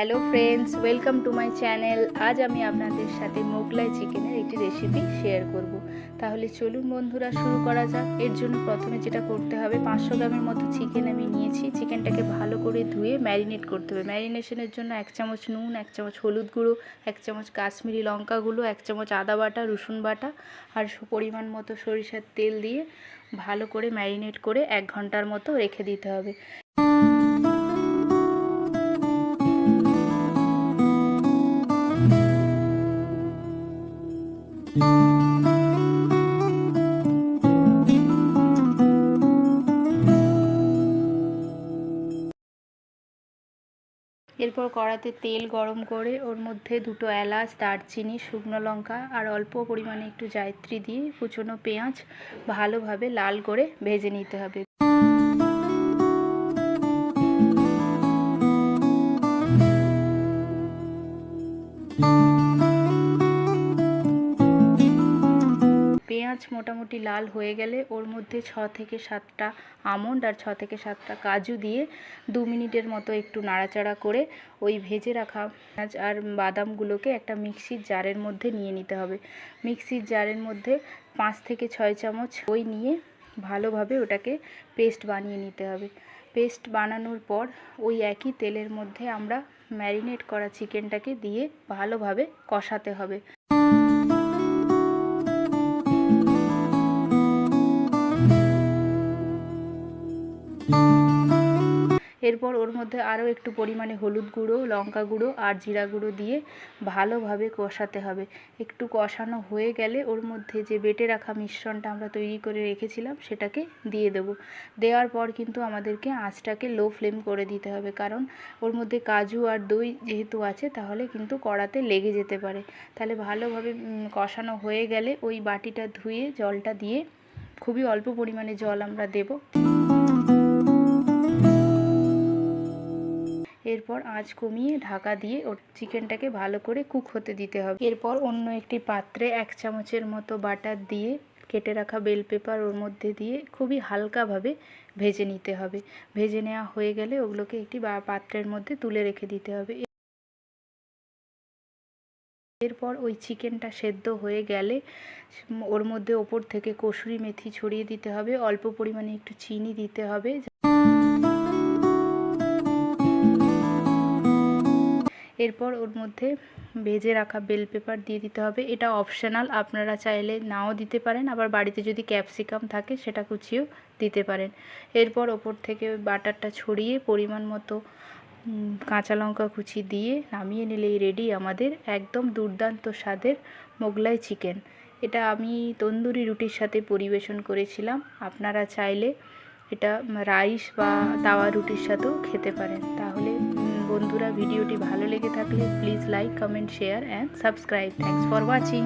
Hello friends, welcome to my channel. আজ আমি আপনাদের সাথে মোগলাই চিকেনের একটি রেসিপি শেয়ার করব। তাহলে চলুন বন্ধুরা, শুরু করা যাক। এর জন্য প্রথমে যেটা করতে হবে, 500 গ্রামের মতো চিকেন আমি নিয়েছি। চিকেনটাকে ভালো করে ধুয়ে ম্যারিনেট করতে হবে। ম্যারিনেশনের জন্য 1 চামচ নুন, 1 চামচ হলুদ গুঁড়ো, 1 চামচ কাশ্মীরি লঙ্কা গুঁড়ো, 1 চামচ আদা বাটা, রসুন বাটা আর পরিমাণ মতো সরিষার তেল দিয়ে ভালো করে ম্যারিনেট করে 1 ঘন্টার মতো রেখে দিতে হবে। এরপর কড়াতে তেল গরম করে ওর মধ্যে 2টো এলাচ, দারচিনি, শুকনো লঙ্কা আর অল্প পরিমাণে একটু জায়ত্রী দিয়ে কুচনো পেঁয়াজ ভালোভাবে লাল করে ভেজে নিতে হবে। পেঁয়াজ মোটামুটি লাল হয়ে গেলে ওর মধ্যে 6 থেকে 7টা আমন্ড আর 6 থেকে 7টা কাজু দিয়ে 2 মিনিটের মতো একটু নাড়াচাড়া করে ওই ভেজে রাখা পেঁয়াজ আর বাদামগুলোকে একটা মিক্সির জারের মধ্যে নিয়ে নিতে হবে। মিক্সির জারের মধ্যে 5 থেকে 6 চামচ দই নিয়ে ভালোভাবে ওটাকে পেস্ট বানিয়ে নিতে হবে। পেস্ট বানানোর পর ওই একই তেলের মধ্যে আমরা ম্যারিনেট করা চিকেনটাকে দিয়ে ভালোভাবে কষাতে হবে। এরপর ওর মধ্যে আরও একটু পরিমাণে হলুদ গুঁড়ো, লঙ্কা গুঁড়ো আর জিরা গুঁড়ো দিয়ে ভালোভাবে কষাতে হবে। একটু কষানো হয়ে গেলে ওর মধ্যে যে বেটে রাখা মিশ্রণটা আমরা তৈরি করে রেখেছিলাম সেটাকে দিয়ে দেবো। দেওয়ার পর কিন্তু আমাদেরকে আঁচটাকে লো ফ্লেম করে দিতে হবে, কারণ ওর মধ্যে কাজু আর দই যেহেতু আছে তাহলে কিন্তু কড়াতে লেগে যেতে পারে। তাহলে ভালোভাবে কষানো হয়ে গেলে ওই বাটিটা ধুয়ে জলটা দিয়ে, খুবই অল্প পরিমাণে জল আমরা দেব। এরপর আঁচ কমিয়ে ঢাকা দিয়ে ওর চিকেনটাকে ভালো করে কুক হতে দিতে হবে। এরপর অন্য একটি পাত্রে 1 চামচের মতো বাটার দিয়ে কেটে রাখা বেল পেপার ওর মধ্যে দিয়ে খুবই হালকাভাবে ভেজে নিতে হবে। ভেজে নেওয়া হয়ে গেলে ওগুলোকে একটি পাত্রের মধ্যে তুলে রেখে দিতে হবে। এরপর ওই চিকেনটা সেদ্ধ হয়ে গেলে ওর মধ্যে ওপর থেকে কসুরি মেথি ছড়িয়ে দিতে হবে। অল্প পরিমাণে একটু চিনি দিতে হবে। এরপর ওর মধ্যে ভেজে রাখা বেল পেপার দিয়ে দিতে হবে। এটা অপশনাল, আপনারা চাইলে নাও দিতে পারেন, আবার বাড়িতে যদি ক্যাপসিকাম থাকে সেটা কুচিয়েও দিতে পারেন। এরপর ওপর থেকে ওই বাটারটা ছড়িয়ে পরিমাণ মতো কাঁচা লঙ্কা কুচি দিয়ে নামিয়ে নিলেই রেডি আমাদের একদম দুর্দান্ত স্বাদের মোগলাই চিকেন। এটা আমি তন্দুরি রুটির সাথে পরিবেশন করেছিলাম। আপনারা চাইলে এটা রাইস বা তাওয়া রুটির সাথেও খেতে পারেন। তাহলে বন্ধুরা, ভিডিওটি ভালো লেগে থাকলে please like, comment, share and subscribe. Thanks for watching.